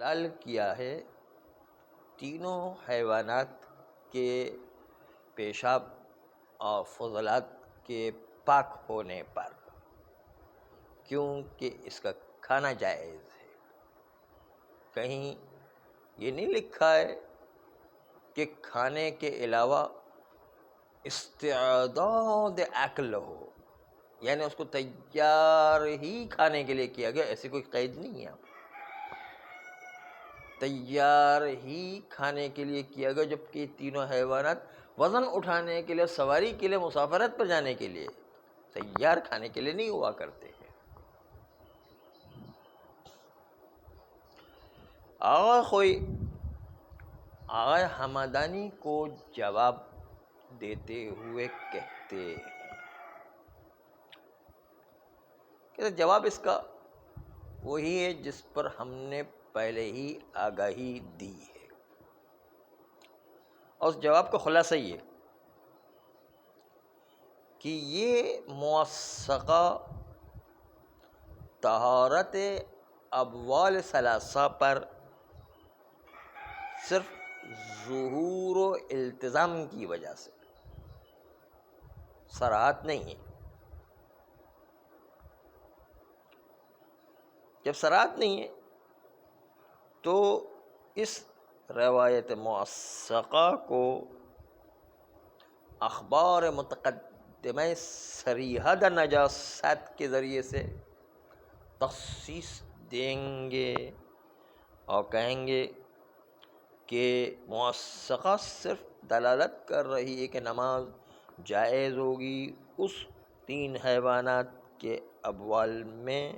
حلال کیا ہے تینوں حیوانات کے پیشاب اور فضلات کے پاک ہونے پر، کیونکہ اس کا کھانا جائز ہے۔ کہیں یہ نہیں لکھا ہے کہ کھانے کے علاوہ استعداد عقل ہو، یعنی اس کو تیار ہی کھانے کے لیے کیا گیا، ایسی کوئی قید نہیں ہے۔ تیار ہی کھانے کے لیے کیا گیا، جبکہ یہ تینوں حیوانات وزن اٹھانے کے لیے، سواری کے لیے، مسافرت پر جانے کے لیے تیار کھانے کے لیے نہیں ہوا کرتے ہیں۔ آغا حمدانی کو جواب دیتے ہوئے کہتے ہیں کہ جواب اس کا وہی ہے جس پر ہم نے پہلے ہی آگاہی دی ہے، اور اس جواب کا خلاصہ یہ کہ یہ موثقہ طہارت ابوال ثلاثہ پر صرف ظہور و التزام کی وجہ سے صراحت نہیں ہے۔ جب صراحت نہیں ہے تو اس روایت موثقہ کو اخبار متقدمہ صریحہ نجاست کے ذریعے سے تخصیص دیں گے اور کہیں گے کہ موثقہ صرف دلالت کر رہی ہے کہ نماز جائز ہوگی اس تین حیوانات کے ابوال میں،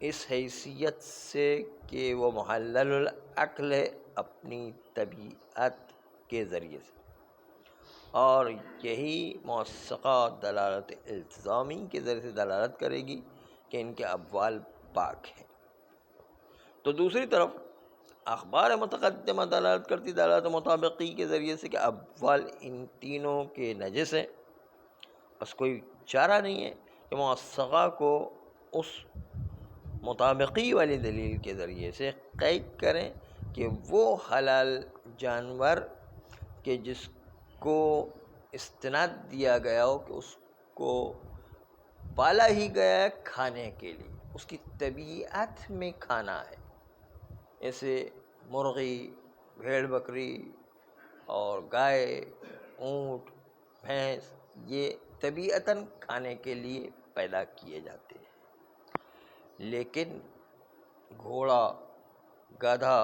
اس حیثیت سے کہ وہ محلل العقل ہے اپنی طبیعت کے ذریعے سے، اور یہی موثقہ دلالت التزامی کے ذریعے سے دلالت کرے گی کہ ان کے ابوال پاک ہیں۔ تو دوسری طرف اخبار متقدمہ دلالت کرتی دلالت مطابقی کے ذریعے سے کہ ابوال ان تینوں کے نجس ہیں۔ بس کوئی چارہ نہیں ہے کہ موثقہ کو اس مطابقی والی دلیل کے ذریعے سے قید کریں کہ وہ حلال جانور کہ جس کو استناد دیا گیا ہو کہ اس کو پالا ہی گیا ہے کھانے کے لیے، اس کی طبیعت میں کھانا ہے، ایسے مرغی، بھیڑ بکری اور گائے، اونٹ، بھینس، یہ طبیعتاً کھانے کے لیے پیدا کیے جاتے ہیں، لیکن گھوڑا، گدھا،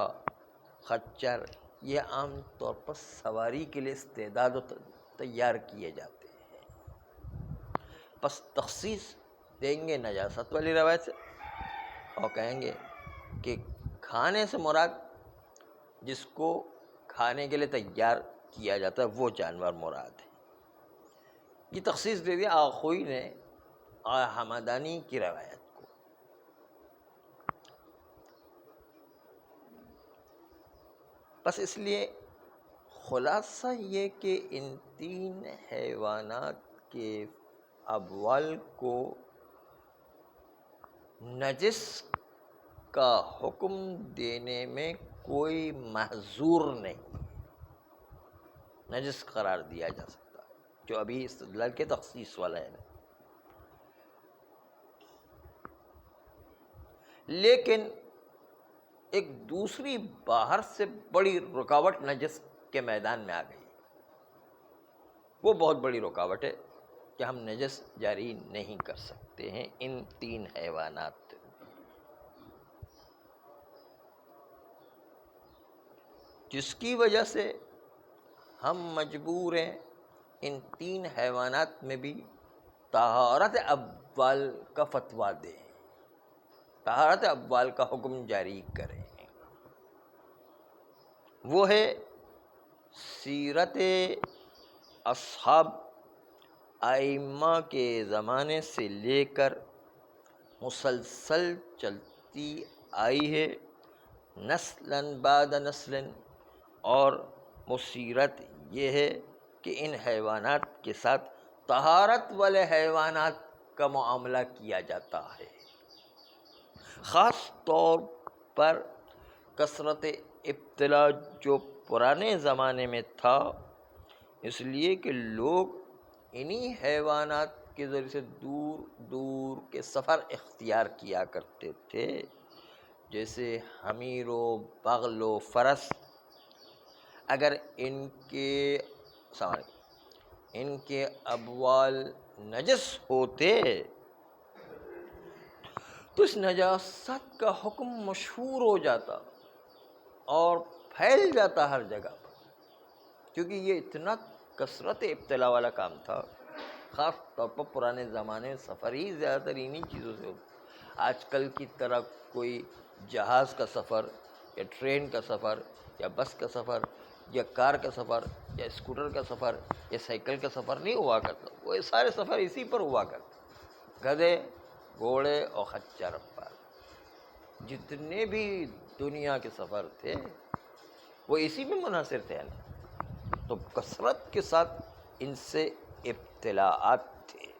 خچر یہ عام طور پر سواری کے لیے استعداد و تیار کیے جاتے ہیں۔ بس تخصیص دیں گے نجاست والی روایت سے اور کہیں گے کہ کھانے سے مراد جس کو کھانے کے لیے تیار کیا جاتا ہے وہ جانور مراد ہے۔ یہ تخصیص دے دیا آخوئی نے آغا حمدانی کی روایت کو۔ بس اس لیے خلاصہ یہ کہ ان تین حیوانات کے ابوال کو نجس کا حکم دینے میں کوئی محظور نہیں، نجس قرار دیا جا سکتا ہے، جو ابھی استدلال کے تخصیص والا ہے۔ لیکن ایک دوسری باہر سے بڑی رکاوٹ نجس کے میدان میں آ گئی، وہ بہت بڑی رکاوٹ ہے کہ ہم نجس جاری نہیں کر سکتے ہیں ان تین حیوانات، جس کی وجہ سے ہم مجبور ہیں ان تین حیوانات میں بھی طہارت ابوال کا فتویٰ دیں، طہارت ابوال کا حکم جاری کریں۔ وہ ہے سیرت اصحاب ائمہ کے زمانے سے لے کر مسلسل چلتی آئی ہے نسلاً بعد نسل، اور وہ سیرت یہ ہے کہ ان حیوانات کے ساتھ طہارت والے حیوانات کا معاملہ کیا جاتا ہے، خاص طور پر کثرت ابتلا جو پرانے زمانے میں تھا، اس لیے کہ لوگ انہی حیوانات کے ذریعے سے دور دور کے سفر اختیار کیا کرتے تھے، جیسے حمیر و بغل و فرس. اگر ان کے ابوال نجس ہوتے تو اس نجاست کا حکم مشہور ہو جاتا اور پھیل جاتا ہر جگہ پر، کیونکہ یہ اتنا کثرت ابتلا والا کام تھا. خاص طور پر پرانے زمانے میں سفر ہی زیادہ تر انہی چیزوں سے ہوتا. آج کل کی طرح کوئی جہاز کا سفر یا ٹرین کا سفر یا بس کا سفر یا کار کا سفر یا اسکوٹر کا سفر یا سائیکل کا سفر نہیں ہوا کرتا. وہ سارے سفر اسی پر ہوا کرتے، گدھے، گھوڑے اور خچر پر. جتنے بھی دنیا کے سفر تھے وہ اسی میں منحصر تھے نا. تو کثرت کے ساتھ ان سے ابتلاءات تھے.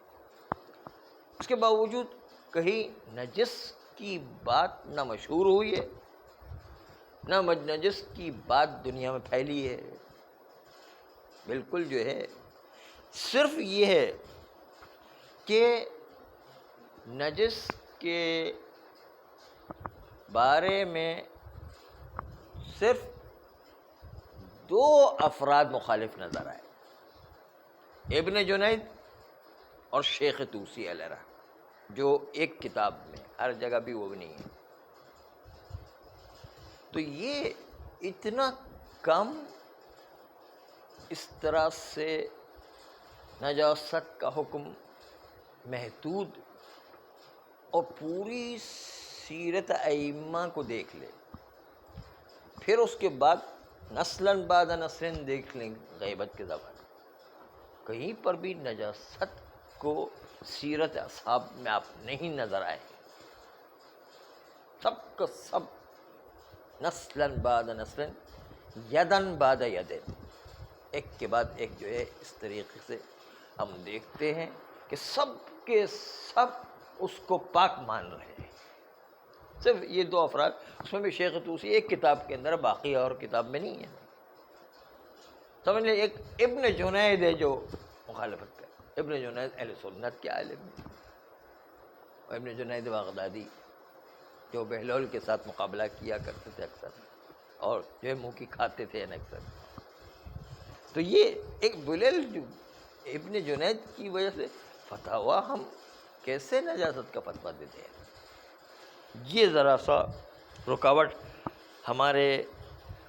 اس کے باوجود کہیں نجس کی بات نہ مشہور ہوئی ہے نہ نجس کی بات دنیا میں پھیلی ہے. بالکل جو ہے صرف یہ ہے کہ نجس کے بارے میں صرف 2 افراد مخالف نظر آئے، ابن جنید اور شیخ طوسی علیہ رحمہ، جو ایک کتاب میں، ہر جگہ بھی وہ بھی نہیں ہے. تو یہ اتنا کم اس طرح سے نجاست کا حکم محدود، اور پوری سیرت ائمہ کو دیکھ لیں، پھر اس کے بعد نسلاً بعد نسلاً دیکھ لیں غیبت کے زمانے کہیں پر بھی نجاست کو سیرت اصحاب میں آپ نہیں نظر آئے. سب کا سب نسلاً بعد نسلاً یدن بعد یدن، ایک کے بعد ایک جو ہے اس طریقے سے ہم دیکھتے ہیں کہ سب کے سب اس کو پاک مان رہے ہیں. صرف یہ 2 افراد، اس میں بھی شیخ طوسی ایک کتاب کے اندر، باقی اور کتاب میں نہیں ہے. سمجھ لیں ایک ابن جنید ہے جو مخالفت کرے. ابن جنید اہل سنت کے عالم ہیں، اور ابن جنید بغدادی جو بہلول کے ساتھ مقابلہ کیا کرتے تھے اکثر، اور جو ہے منہ کی کھاتے تھے اکثر. تو یہ ایک بلیل جو ابن جنید کی وجہ سے فتاویٰ ہم کیسے نجاست کا فتویٰ دیتے ہیں. یہ ذرا سا رکاوٹ ہمارے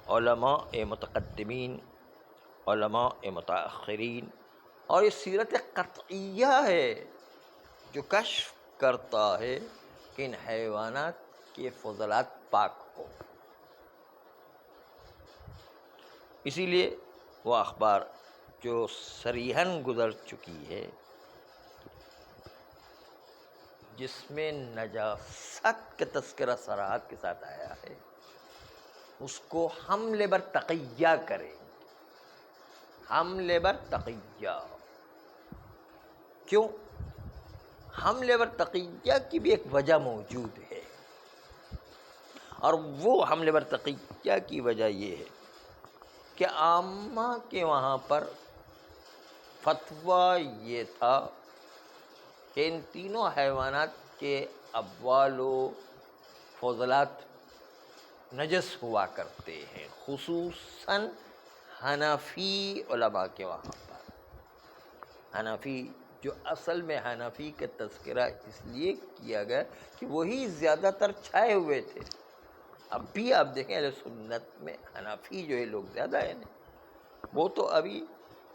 علماء متقدمین، علماء متاخرین، اور یہ سیرت قطعیہ ہے جو کشف کرتا ہے کہ ان حیوانات کے فضلات پاک ہو. اسی لیے وہ اخبار جو صریحاً گزر چکی ہے، جس میں نجاست کا تذکرہ صراحت کے ساتھ آیا ہے، اس کو حمل بر تقیہ کریں. حمل بر تقیہ کیوں؟ حمل بر تقیہ کی بھی ایک وجہ موجود ہے، اور وہ حمل بر تقیہ کی وجہ یہ ہے کہ عامہ کے وہاں پر فتویٰ یہ تھا کہ ان تینوں حیوانات کے ابوال و فضلات نجس ہوا کرتے ہیں، خصوصاً حنفی علماء کے وہاں پر. حنفی جو اصل میں حنفی کا تذکرہ اس لیے کیا گیا کہ وہی زیادہ تر چھائے ہوئے تھے. اب بھی آپ دیکھیں اہل سنت میں حنفی جو ہے لوگ زیادہ ہیں. وہ تو ابھی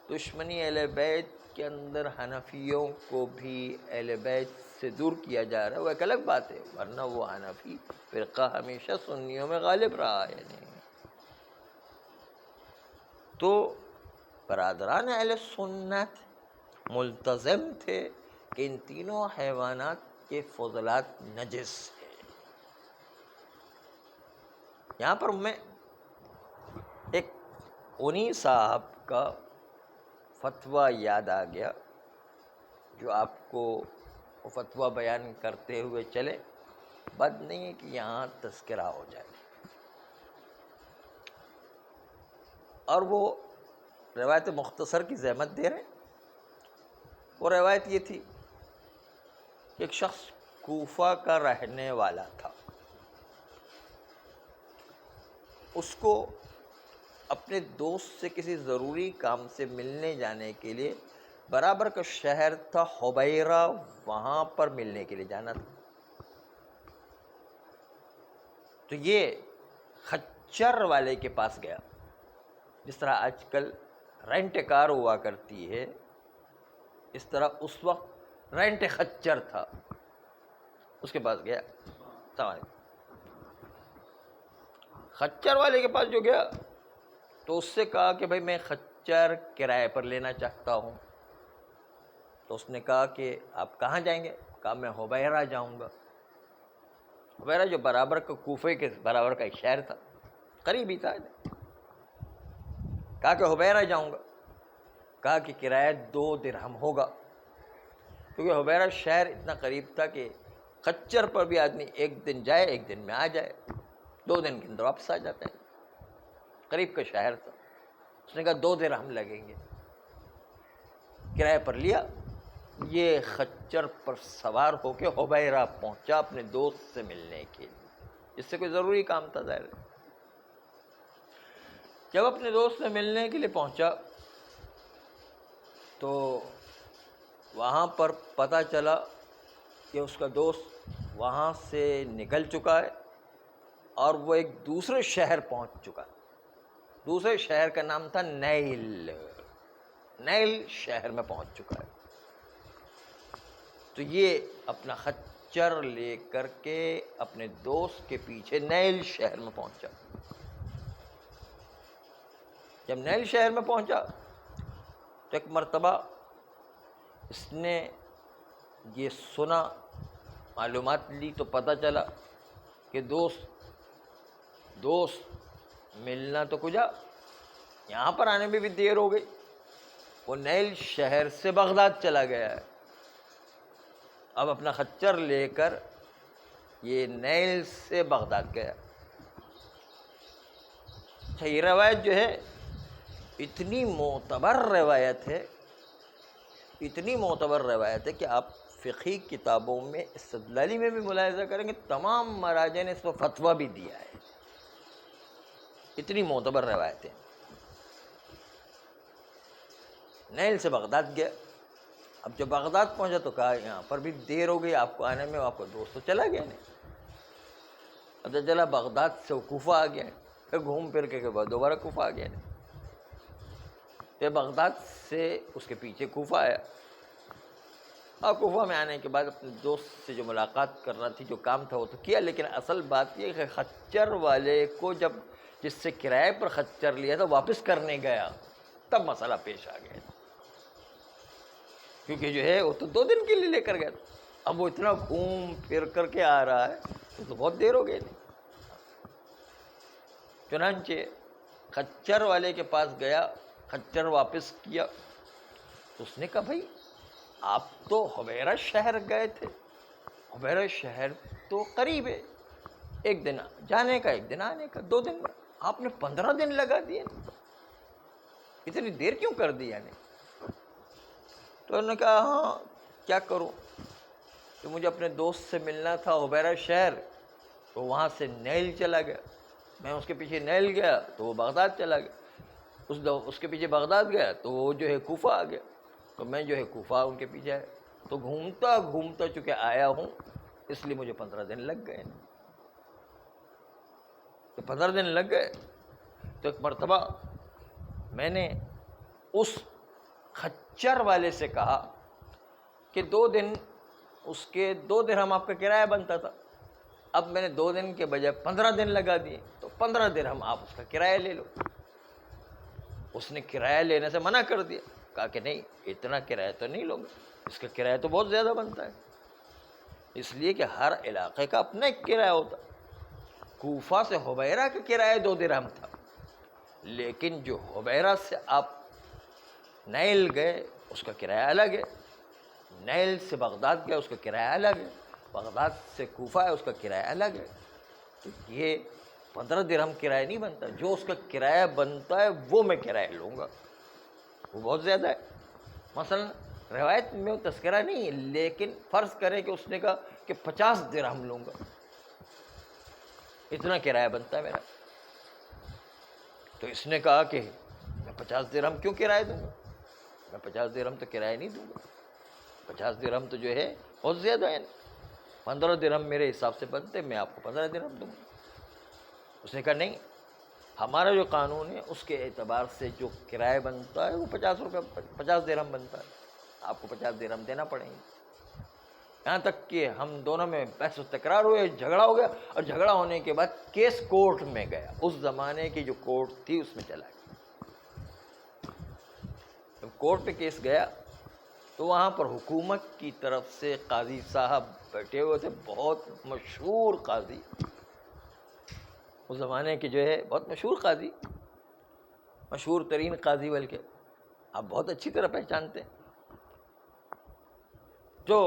دشمنی اہل بیت کے اندر حنفیوں کو بھی اہل بیت سے دور کیا جا رہا ہے، وہ ایک الگ بات ہے، ورنہ وہ حنفی فرقہ ہمیشہ سنیوں میں غالب رہا ہے. تو برادران اہل سنت ملتزم تھے کہ ان تینوں حیوانات کے فضلات نجس ہیں. یہاں پر میں ایک انہی صاحب کا فتویٰ یاد آ گیا جو آپ کو فتویٰ بیان کرتے ہوئے چلے. بد نہیں ہے کہ یہاں تذکرہ ہو جائے. اور وہ روایت مختصر کی زحمت دے رہے ہیں. وہ روایت یہ تھی کہ ایک شخص کوفہ کا رہنے والا تھا. اس کو اپنے دوست سے کسی ضروری کام سے ملنے جانے کے لیے برابر کا شہر تھا حبیرہ، وہاں پر ملنے کے لیے جانا تھا. تو یہ خچر والے کے پاس گیا. جس طرح آج کل رینٹ کار ہوا کرتی ہے، اس طرح اس وقت رینٹ خچر تھا. اس کے پاس گیا. خچر والے کے پاس جو گیا تو اس سے کہا کہ بھائی میں خچر کرائے پر لینا چاہتا ہوں. تو اس نے کہا کہ آپ کہاں جائیں گے؟ کہا میں حبیرہ جاؤں گا. حبیرہ جو برابر کا کوفے کے برابر کا ایک شہر تھا، قریب ہی تھا. کہا کہ حبیرہ جاؤں گا. کہا کہ کرایہ 2 درہم ہوگا، کیونکہ حبیرہ شہر اتنا قریب تھا کہ خچر پر بھی آدمی ایک دن جائے، ایک دن میں آ جائے، 2 دن کے اندر واپس آ جاتا ہے. قریب کا شہر تھا. اس نے کہا 2 درہم لگیں گے. کرایہ پر لیا. یہ خچر پر سوار ہو کے حبیرہ پہنچا اپنے دوست سے ملنے کے لیے. اس سے کوئی ضروری کام تھا ظاہر. جب اپنے دوست سے ملنے کے لیے پہنچا تو وہاں پر پتہ چلا کہ اس کا دوست وہاں سے نکل چکا ہے اور وہ ایک دوسرے شہر پہنچ چکا. دوسرے شہر کا نام تھا نیل. نیل شہر میں پہنچ چکا ہے. تو یہ اپنا خچر لے کر کے اپنے دوست کے پیچھے نیل شہر میں پہنچا. جب نیل شہر میں پہنچا تو ایک مرتبہ اس نے یہ سنا، معلومات لی تو پتہ چلا کہ دوست ملنا تو کجا، یہاں پر آنے میں بھی دیر ہو گئی. وہ نیل شہر سے بغداد چلا گیا ہے. اب اپنا خچر لے کر یہ نیل سے بغداد گیا. یہ روایت جو ہے اتنی معتبر روایت ہے، اتنی معتبر روایت ہے کہ آپ فقہی کتابوں میں استدلالی میں بھی ملاحظہ کریں گے تمام مراجع نے اس پر فتویٰ بھی دیا ہے. اتنی معتبر روایت ہے. نیل سے بغداد گیا. اب جب بغداد پہنچا تو کہا یہاں پر بھی دیر ہو گئی آپ کو آنے میں. آپ کو دوست تو چلا گیا نہیں. پتہ چلا بغداد سے وہ کوفہ آ گیا. پھر گھوم پھر کے بعد دوبارہ کوفہ آ گیا. پھر بغداد سے اس کے پیچھے کوفہ آیا. اور کوفہ میں آنے کے بعد اپنے دوست سے جو ملاقات کرنا تھی، جو کام تھا وہ تو کیا، لیکن اصل بات یہ کہ خچر والے کو جب جس سے کرائے پر خچر لیا تھا واپس کرنے گیا تب مسئلہ پیش آ گیا. کیونکہ جو ہے وہ تو 2 دن کے لیے لے کر گیا تھا. اب وہ اتنا گھوم پھر کر کے آ رہا ہے تو بہت دیر ہو گئی. چنانچہ خچر والے کے پاس گیا، خچر واپس کیا تو اس نے کہا بھائی آپ تو حبیرہ شہر گئے تھے. حبیرہ شہر تو قریب ہے، 1 دن جانے کا 1 دن آنے کا، 2 دن. آپ نے 15 دن لگا دیے، اتنی دیر کیوں کر دی یعنی؟ تو انہوں نے کہا ہاں کیا کروں کہ مجھے اپنے دوست سے ملنا تھا حبیرہ شہر، تو وہاں سے نیل چلا گیا. میں اس کے پیچھے نیل گیا تو وہ بغداد چلا گیا. اس کے پیچھے بغداد گیا تو وہ جو ہے کوفہ آ گیا. تو میں جو ہے کوفہ ان کے پیچھے آیا. تو گھومتا گھومتا چونکہ آیا ہوں اس لیے مجھے 15 دن لگ گئے. تو 15 دن لگ گئے. تو ایک مرتبہ میں نے اس خچر والے سے کہا کہ 2 دن اس کے 2 درہم آپ کا کرایہ بنتا تھا. اب میں نے 2 دن کے بجائے 15 دن لگا دیے، تو 15 درہم آپ اس کا کرایہ لے لو. اس نے کرایہ لینے سے منع کر دیا. کہا کہ نہیں اتنا کرایہ تو نہیں لوں گا، اس کا کرایہ تو بہت زیادہ بنتا ہے. اس لیے کہ ہر علاقے کا اپنا ایک کرایہ ہوتا. کوفہ سے حبیرہ کا کرایہ 2 درہم تھا، لیکن جو حبیرہ سے آپ نیل گئے اس کا کرایہ الگ ہے. نیل سے بغداد گیا اس کا کرایہ الگ ہے. بغداد سے کوفہ ہے، اس کا کرایہ الگ ہے. تو یہ 15 درہم کرایہ نہیں بنتا. جو اس کا کرایہ بنتا ہے وہ میں کرایہ لوں گا، وہ بہت زیادہ ہے. مثلا روایت میں وہ تذکرہ نہیں ہے، لیکن فرض کریں کہ اس نے کہا کہ 50 درہم لوں گا، اتنا کرایہ بنتا ہے میرا. تو اس نے کہا کہ میں 50 درہم کیوں کرایہ دوں گا، میں 50 درہم تو کرایہ نہیں دوں گا. 50 درہم تو جو ہے بہت زیادہ ہے. 15 درہم میرے حساب سے بنتے، میں آپ کو 15 درہم دوں گا. اس نے کہا نہیں، ہمارا جو قانون ہے اس کے اعتبار سے جو کرایہ بنتا ہے وہ 50 درہم بنتا ہے، آپ کو 50 درہم دینا پڑیں گے. یہاں تک کہ ہم دونوں میں بحث و تکرار ہوئے، جھگڑا ہو گیا، اور جھگڑا ہونے کے بعد کیس کورٹ میں گیا. اس زمانے کی جو کورٹ تھی اس میں چلا گیا. جب کورٹ پہ کیس گیا تو وہاں پر حکومت کی طرف سے قاضی صاحب بیٹھے ہوئے تھے، بہت مشہور قاضی، اس زمانے کے جو ہے بہت مشہور قاضی، مشہور ترین قاضی، بلکہ آپ بہت اچھی طرح پہچانتے ہیں. جو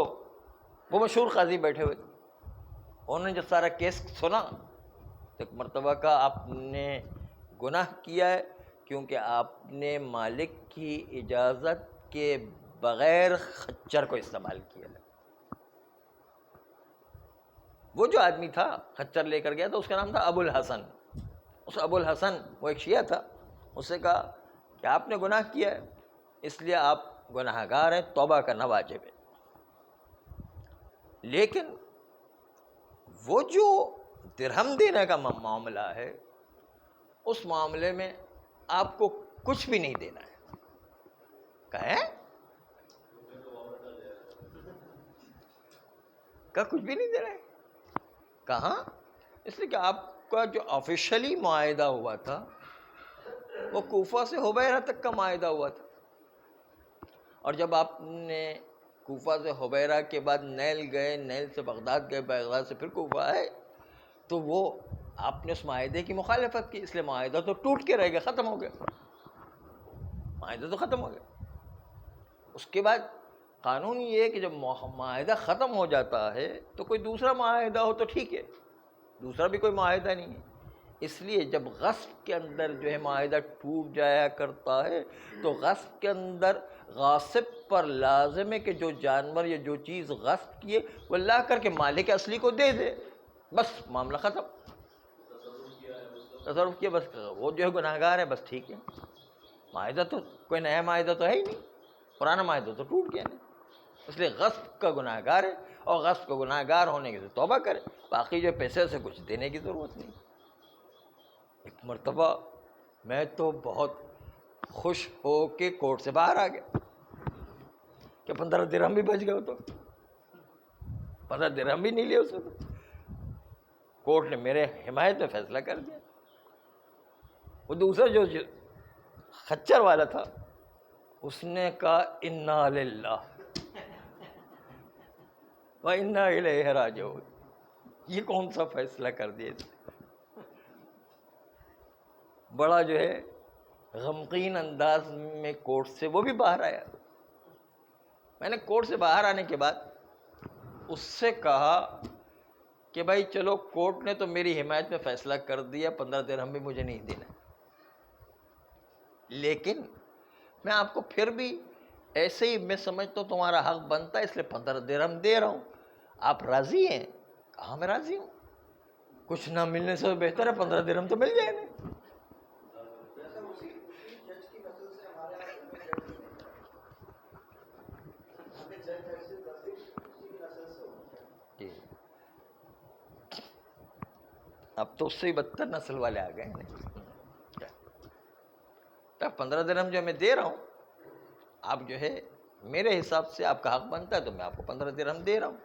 وہ مشہور قاضی بیٹھے ہوئے تھے، انہوں نے جب سارا کیس سنا تو ایک مرتبہ کا آپ نے گناہ کیا ہے کیونکہ آپ نے مالک کی اجازت کے بغیر خچر کو استعمال کیا ہے. وہ جو آدمی تھا خچر لے کر گیا تو اس کا نام تھا ابو الحسن. اس ابو الحسن وہ ایک شیعہ تھا. اس سے کہا کہ آپ نے گناہ کیا ہے، اس لیے آپ گناہ گار ہیں، توبہ کرنا واجب ہے. لیکن وہ جو درہم دینے کا معاملہ ہے اس معاملے میں آپ کو کچھ بھی نہیں دینا ہے. کہیں کا کچھ بھی نہیں دینا ہے. کہاں؟ اس لیے کہ آپ کا جو آفیشلی معاہدہ ہوا تھا وہ کوفہ سے حبیرہ تک کا معاہدہ ہوا تھا، اور جب آپ نے کوفہ سے حبیرہ کے بعد نیل گئے، نیل سے بغداد گئے، بغداد سے پھر کوفہ آئے، تو وہ آپ نے اس معاہدے کی مخالفت کی، اس لیے معاہدہ تو ٹوٹ کے رہ گیا، ختم ہو گیا. معاہدہ تو ختم ہو گیا. اس کے بعد قانون یہ ہے کہ جب معاہدہ ختم ہو جاتا ہے تو کوئی دوسرا معاہدہ ہو تو ٹھیک ہے، دوسرا بھی کوئی معاہدہ نہیں ہے. اس لیے جب غصب کے اندر جو ہے معاہدہ ٹوٹ جایا کرتا ہے تو غصب کے اندر غاصب پر لازم ہے کہ جو جانور یا جو چیز غصب کیے وہ لا کر کے مالک اصلی کو دے دے، بس معاملہ ختم. تصرف کیا، بس وہ جو ہے گناہ گار ہے، بس ٹھیک ہے. معاہدہ تو کوئی نیا معاہدہ تو ہے ہی نہیں، پرانا معاہدہ تو ٹوٹ گیا نہیں. اس لیے غصب کا گناہ گار ہے، اور غصب کا گناہ گار ہونے کے سے توبہ کرے، باقی جو پیسے سے کچھ دینے کی ضرورت نہیں. ایک مرتبہ میں تو بہت خوش ہو کے کورٹ سے باہر آ گیا کہ 15 درہم بھی بچ گئے. تو 15 درہم بھی نہیں لیے اس وقت. کورٹ نے میرے حمایت میں فیصلہ کر دیا. وہ دوسرا جو خچر والا تھا اس نے کہا انا للہ و انا الیہ راجعون. یہ کون سا فیصلہ کر دیا؟ بڑا جو ہے غمگین انداز میں کورٹ سے وہ بھی باہر آیا. میں نے کورٹ سے باہر آنے کے بعد اس سے کہا کہ بھائی چلو، کورٹ نے تو میری حمایت میں فیصلہ کر دیا، 15 درہم بھی مجھے نہیں دینا، لیکن میں آپ کو پھر بھی ایسے ہی میں سمجھتا ہوں تمہارا حق بنتا ہے، اس لیے 15 درہم دے رہا ہوں. آپ راضی ہیں؟ کہا میں راضی ہوں. کچھ نہ ملنے سے بہتر ہے 15 درہم تو مل جائے گا. اب تو اس سے ہی بدتر نسل والے آ گئے ہیں. 15 درہم جو میں دے رہا ہوں، آپ جو ہے میرے حساب سے آپ کا حق بنتا ہے تو میں آپ کو 15 درہم دے رہا ہوں.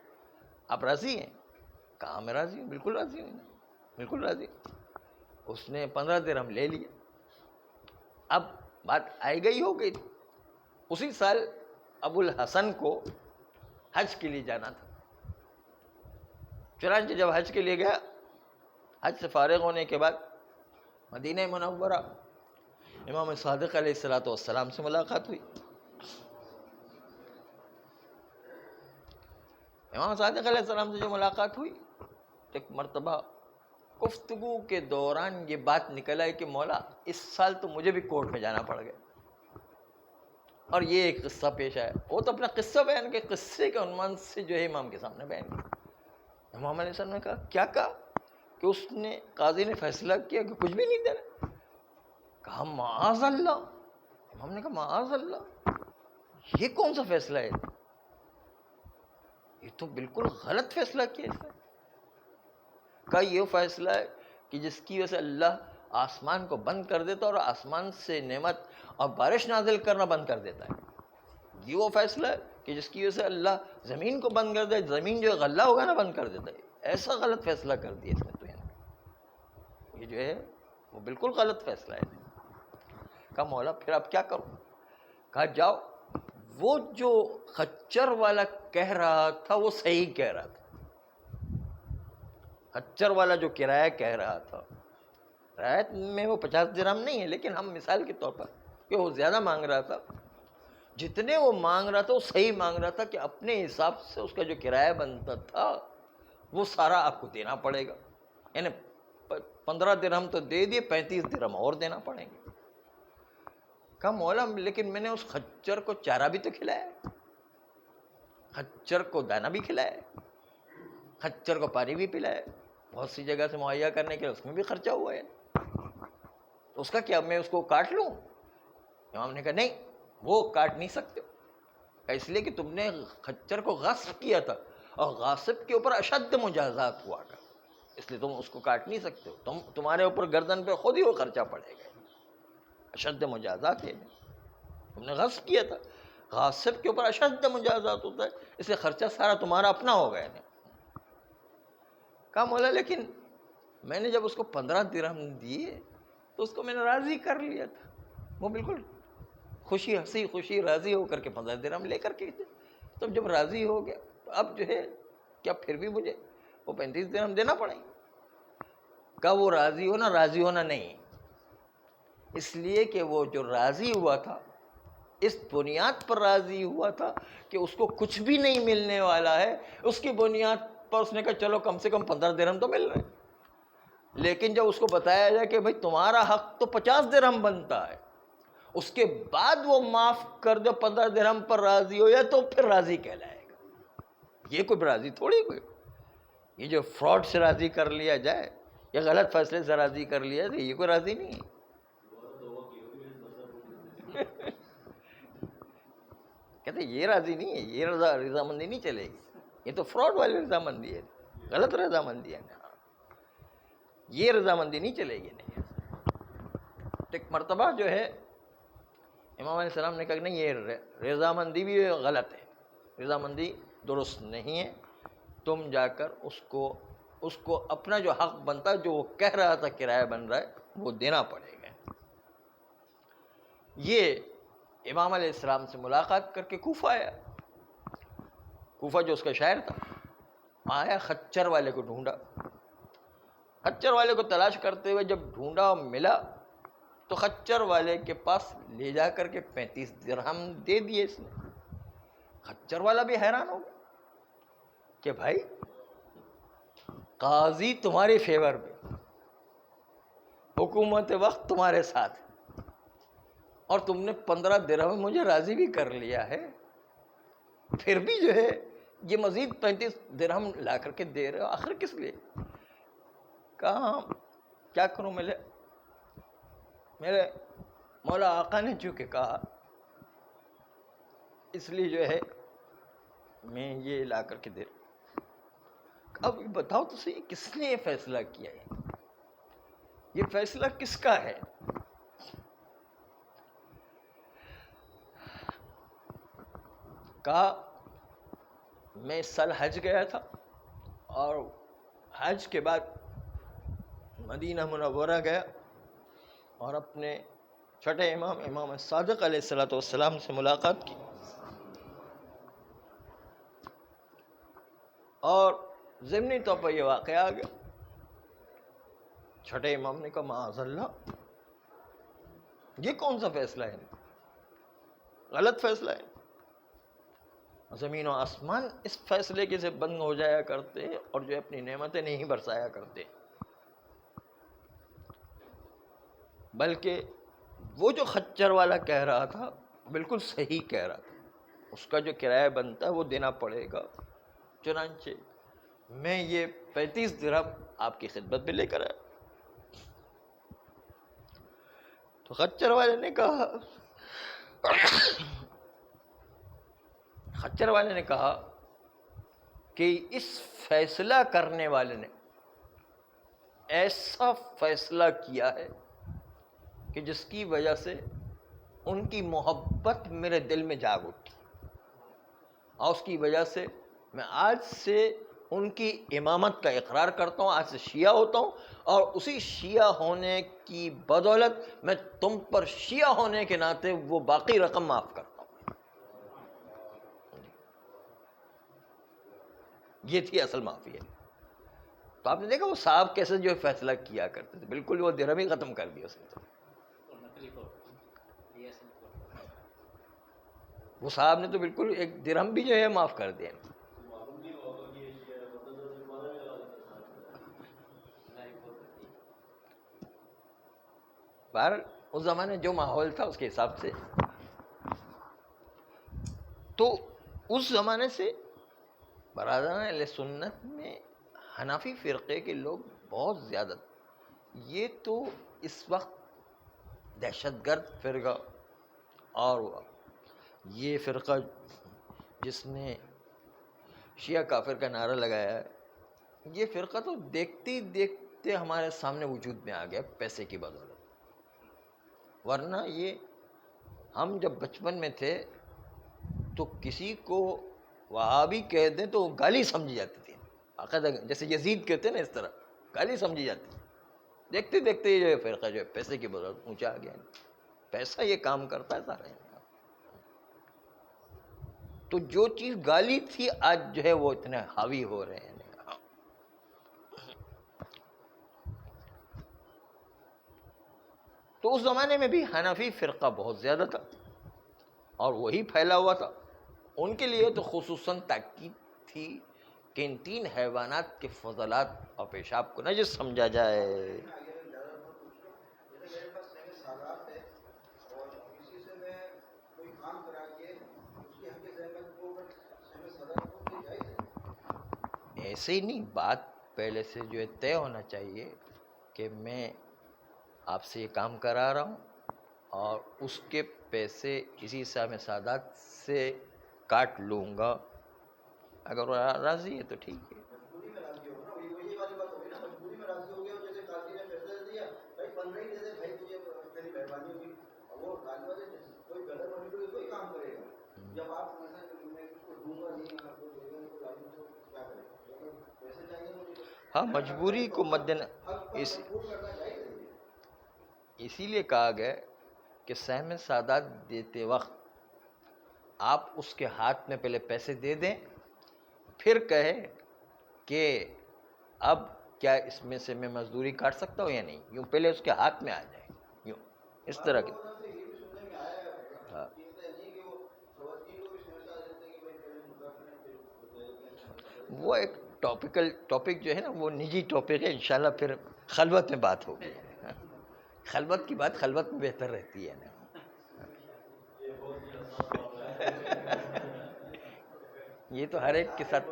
آپ راضی ہیں؟ کہا میں راضی ہوں، بالکل راضی ہوں، بالکل راضی. اس نے 15 درہم لے لیا. اب بات آئی گئی ہو گئی. اسی سال ابو الحسن کو حج کے لیے جانا تھا. چنانچہ جب حج کے لیے گیا، حج سے فارغ ہونے کے بعد مدینہ منورہ امام صادق علیہ الصلوۃ والسلام سے ملاقات ہوئی. امام صادق علیہ السلام سے جو ملاقات ہوئی، ایک مرتبہ گفتگو کے دوران یہ بات نکل آئی کہ مولا اس سال تو مجھے بھی کورٹ میں جانا پڑ گیا، اور یہ ایک قصہ پیش آیا. وہ تو اپنا قصہ بیان کے قصے کے عنوان سے جو ہے امام کے سامنے بیان کیا. امام علیہ السلام نے کہا کیا کہا کہ اس نے قاضی نے فیصلہ کیا کہ کچھ بھی نہیں دینا. کہا معاذ اللہ. امام نے کہا معاذ اللہ، یہ کون سا فیصلہ ہے؟ یہ تو بالکل غلط فیصلہ کیا اس نے. کہا یہ فیصلہ ہے کہ جس کی وجہ سے اللہ آسمان کو بند کر دیتا اور آسمان سے نعمت اور بارش نازل کرنا بند کر دیتا ہے. یہ وہ فیصلہ ہے کہ جس کی وجہ سے اللہ زمین کو بند کر دے، زمین جو غلہ ہوگا نا بند کر دیتا ہے. ایسا غلط فیصلہ کر دیا اس نے تو یہ جو ہے وہ بالکل غلط فیصلہ ہے. کہا مولا پھر اب کیا کروں؟ کہا جاؤ، وہ جو خچر والا کہہ رہا تھا وہ صحیح کہہ رہا تھا. خچر والا جو کرایہ کہہ رہا تھا، رعایت میں وہ 50 درہم نہیں ہے، لیکن ہم مثال کے طور پر کہ وہ زیادہ مانگ رہا تھا، جتنے وہ مانگ رہا تھا وہ صحیح مانگ رہا تھا کہ اپنے حساب سے اس کا جو کرایہ بنتا تھا وہ سارا آپ کو دینا پڑے گا. یعنی 15 درہم تو دے دیے، 35 درہم اور دینا پڑیں گے. کہا مولا لیکن میں نے اس خچر کو چارہ بھی تو کھلایا، خچر کو دانہ بھی کھلایا، خچر کو پانی بھی پلایا، بہت سی جگہ سے مہیا کرنے کے لیے اس میں بھی خرچہ ہوا ہے. تو اس کا کیا میں اس کو کاٹ لوں؟ امام نے کہا نہیں، وہ کاٹ نہیں سکتے، اس لیے کہ تم نے خچر کو غصب کیا تھا اور غاصب کے اوپر اشد مجازات ہوا تھا، اس لیے تم اس کو کاٹ نہیں سکتے ہو. تمہارے اوپر گردن پہ خود ہی وہ خرچہ پڑے گا. اشد مجازات ہے، تم نے غصب کیا تھا، غاصب کے اوپر اشد مجازات ہوتا ہے، اس لیے خرچہ سارا تمہارا اپنا ہو گیا. کہا مولا لیکن میں نے جب اس کو 15 درہم دیے تو اس کو میں نے راضی کر لیا تھا، وہ بالکل خوشی ہنسی خوشی راضی ہو کر کے 15 درہم لے کر کے. تب جب راضی ہو گیا تو اب جو ہے کیا پھر بھی مجھے وہ 35 درہم دینا پڑیں گے؟ کہا وہ راضی ہونا راضی ہونا نہیں، اس لیے کہ وہ جو راضی ہوا تھا اس بنیاد پر راضی ہوا تھا کہ اس کو کچھ بھی نہیں ملنے والا ہے. اس کی بنیاد پر اس نے کہا چلو کم سے کم 15 درہم تو مل رہے ہیں. لیکن جب اس کو بتایا جائے کہ بھائی تمہارا حق تو 50 درہم بنتا ہے، اس کے بعد وہ معاف کر دو 15 درہم پر راضی ہو یا تو پھر راضی کہلائے گا. یہ کوئی راضی تھوڑی کوئی، یہ جو فراڈ سے راضی کر لیا جائے یا غلط فیصلے سے راضی کر لیا جائے، یہ کوئی راضی نہیں ہے. کہتے یہ راضی نہیں ہے، یہ رضامندی نہیں چلے گی، یہ تو فراڈ والی رضامندی ہے، غلط رضامندی ہے. یہ رضامندی نہیں چلے گی. نہیں، ایک مرتبہ جو ہے امام علیہ السلام نے کہا نہیں یہ رضامندی بھی غلط ہے، رضامندی درست نہیں ہے. تم جا کر اس کو اپنا جو حق بنتا ہے، جو وہ کہہ رہا تھا کرایہ بن رہا ہے، وہ دینا پڑے گا. یہ امام علیہ السلام سے ملاقات کر کے کوفہ آیا. کوفہ جو اس کا شہر تھا، آیا خچر والے کو ڈھونڈا. خچر والے کو تلاش کرتے ہوئے جب ڈھونڈا ملا تو خچر والے کے پاس لے جا کر کے 35 درہم دے دیے اس نے. خچر والا بھی حیران ہو گیا کہ بھائی قاضی تمہاری فیور میں، حکومت وقت تمہارے ساتھ، اور تم نے 15 درہم مجھے راضی بھی کر لیا ہے، پھر بھی جو ہے یہ مزید 35 درہم لا کر کے دے رہے ہو، آخر کس لیے؟ کہا کیا کروں، میرے مولا آقا نے چونکہ کہا اس لیے جو ہے میں یہ لا کر کے دے رہا ہوں. اب بتاؤ تو صحیح کس نے یہ فیصلہ کیا ہے؟ یہ فیصلہ کس کا ہے؟ کہا میں اس سال حج گیا تھا اور حج کے بعد مدینہ منورہ گیا اور اپنے چھٹے امام صادق علیہ السلام سے ملاقات کی، اور ضمنی طور پر یہ واقعہ آ گیا. چھٹے امام نے کہا معاذ اللہ، یہ کون سا فیصلہ ہے؟ غلط فیصلہ ہے. زمین و آسمان اس فیصلے کے سے بند ہو جایا کرتے اور جو اپنی نعمتیں نہیں برسایا کرتے، بلکہ وہ جو خچر والا کہہ رہا تھا بالکل صحیح کہہ رہا تھا، اس کا جو کرایہ بنتا ہے وہ دینا پڑے گا، چنانچہ میں یہ 35 درہم آپ کی خدمت میں لے کر آیا۔ تو خچر والے نے کہا کہ اس فیصلہ کرنے والے نے ایسا فیصلہ کیا ہے کہ جس کی وجہ سے ان کی محبت میرے دل میں جاگ اٹھی، اور اس کی وجہ سے میں آج سے ان کی امامت کا اقرار کرتا ہوں، آج سے شیعہ ہوتا ہوں، اور اسی شیعہ ہونے کی بدولت میں تم پر شیعہ ہونے کے ناطے وہ باقی رقم معاف کرتا ہوں۔ یہ تھی اصل معافی ہے۔ تو آپ نے دیکھا وہ صاحب کیسے جو فیصلہ کیا کرتے تھے، بالکل وہ درہم ہی ختم کر دیا اس نے۔ وہ صاحب نے تو بالکل ایک درہم بھی جو ہے معاف کر دیا۔ پر اس زمانے جو ماحول تھا اس کے حساب سے، تو اس زمانے سے برادران اہل سنت میں حنفی فرقے کے لوگ بہت زیادہ تھے۔ یہ تو اس وقت دہشت گرد فرقہ، اور یہ فرقہ جس نے شیعہ کافر کا نعرہ لگایا ہے، یہ فرقہ تو دیکھتے ہی دیکھتے ہمارے سامنے وجود میں آ گیا پیسے کی بدولت۔ ورنہ یہ ہم جب بچپن میں تھے تو کسی کو وہابی کہہ دیں تو گالی سمجھی جاتی تھی، باقاعدہ جیسے یزید کہتے ہیں نا، اس طرح گالی سمجھی جاتی تھی۔ دیکھتے دیکھتے یہ جو ہے فرقہ جو ہے پیسے کی بدولت اونچا آ گیا۔ پیسہ یہ کام کرتا ہے سارے۔ تو جو چیز گالی تھی آج جو ہے وہ اتنے حاوی ہو رہے ہیں۔ تو اس زمانے میں بھی حنفی فرقہ بہت زیادہ تھا اور وہی پھیلا ہوا تھا۔ ان کے لیے تو خصوصاً تاکید تھی کہ ان 3 حیوانات کے فضلات اور پیشاب کو نجس سمجھا جائے۔ ایسے ہی نہیں، بات پہلے سے جو ہے طے ہونا چاہیے کہ میں آپ سے یہ کام کرا رہا ہوں اور اس کے پیسے اسی سہم سادات سے کاٹ لوں گا، اگر وہ راضی ہے تو ٹھیک ہے۔ ہاں، مجبوری کو اسی لیے کہا گیا کہ سہم سادات دیتے وقت آپ اس کے ہاتھ میں پہلے پیسے دے دیں، پھر کہیں کہ اب کیا اس میں سے میں مزدوری کاٹ سکتا ہوں یا نہیں، یوں پہلے اس کے ہاتھ میں آ جائے، یوں اس طرح کے۔ ہاں، وہ ایک ٹاپک جو ہے نا، وہ نجی ٹاپک ہے، انشاءاللہ پھر خلوت میں بات ہوگی۔ خلوت کی بات خلوت میں بہتر رہتی ہے نا۔ یہ تو ہر ایک کے ساتھ،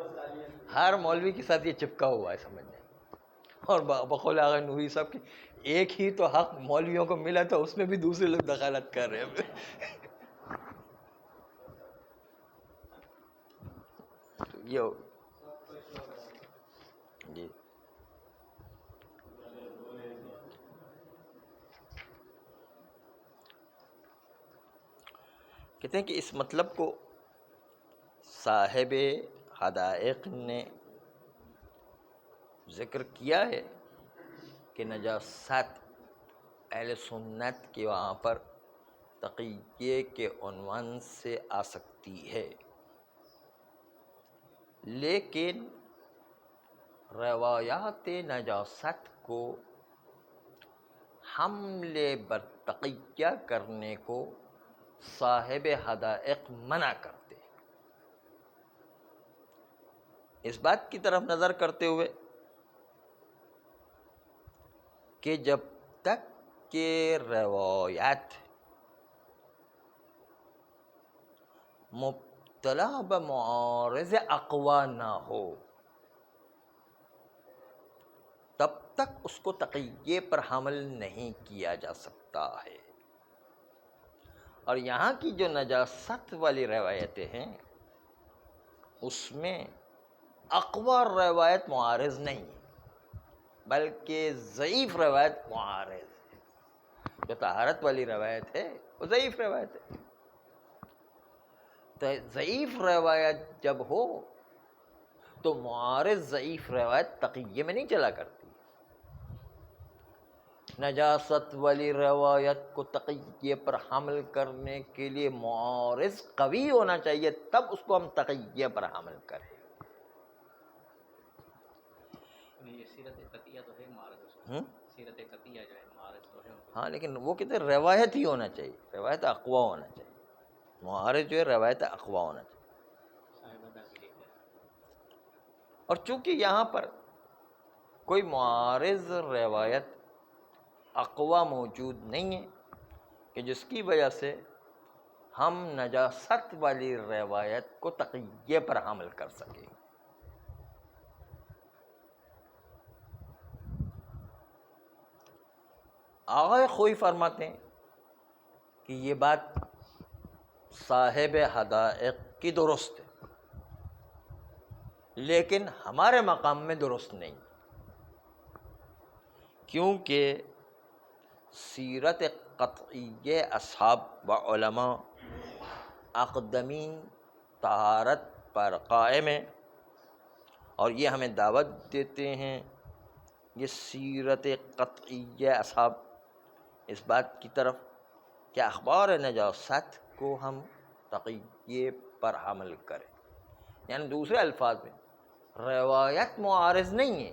ہر مولوی کے ساتھ یہ چپکا ہوا ہے، سمجھ جائیں۔ اور بقول آغا نوری صاحب کی ایک ہی تو حق مولویوں کو ملا تھا، اس میں بھی دوسرے لوگ دخالت کر رہے ہیں۔ یہ جی کہتے ہیں کہ اس مطلب کو صاحب حدائق نے ذکر کیا ہے کہ نجاست اہل سنت کے وہاں پر تقیے کے عنوان سے آ سکتی ہے، لیکن روایات نجاست کو حمل بر تقیہ کرنے کو صاحب حدائق منع کرتے ہیں۔ اس بات کی طرف نظر کرتے ہوئے کہ جب تک کہ روایات مبتلا بمعارض اقوا نہ ہو تب تک اس کو تقیے پر حمل نہیں کیا جا سکتا ہے. اور یہاں کی جو نجاست والی روایتیں ہیں اس میں اقوی روایت معارض نہیں ہے بلکہ ضعیف روایت معارض ہے. جو طہارت والی روایت ہے وہ ضعیف روایت ہے. تو ضعیف روایت جب ہو تو معارض ضعیف روایت تقیے میں نہیں چلا کرتی. نجاست والی روایت کو تقیے پر حمل کرنے کے لیے معارض قوی ہونا چاہیے، تب اس کو ہم تقیے پر حمل کریں. یہ سیرت قطعیہ تو ہے معارض، سیرت قطعیہ جو ہے معارض تو ہے. ہاں لیکن وہ کہتے ہیں روایت ہی ہونا چاہیے، روایت اقوا ہونا چاہیے. معارض جو ہے روایت اقوا ہونا چاہیے. اور چونکہ یہاں پر کوئی معارض روایت اقوا موجود نہیں ہے کہ جس کی وجہ سے ہم نجاست والی روایت کو تقیے پر حمل کر سکیں. آغا خوئی فرماتے ہیں کہ یہ بات صاحب حدائق کی درست ہے لیکن ہمارے مقام میں درست نہیں، کیونکہ سیرت قطعی اصحاب و علماء اقدمین طہارت پر قائم ہیں اور یہ ہمیں دعوت دیتے ہیں. یہ سیرت قطعی اصحاب اس بات کی طرف کہ اخبار نجاست کو ہم تقیے پر حمل کریں. یعنی دوسرے الفاظ میں روایت معارض نہیں ہے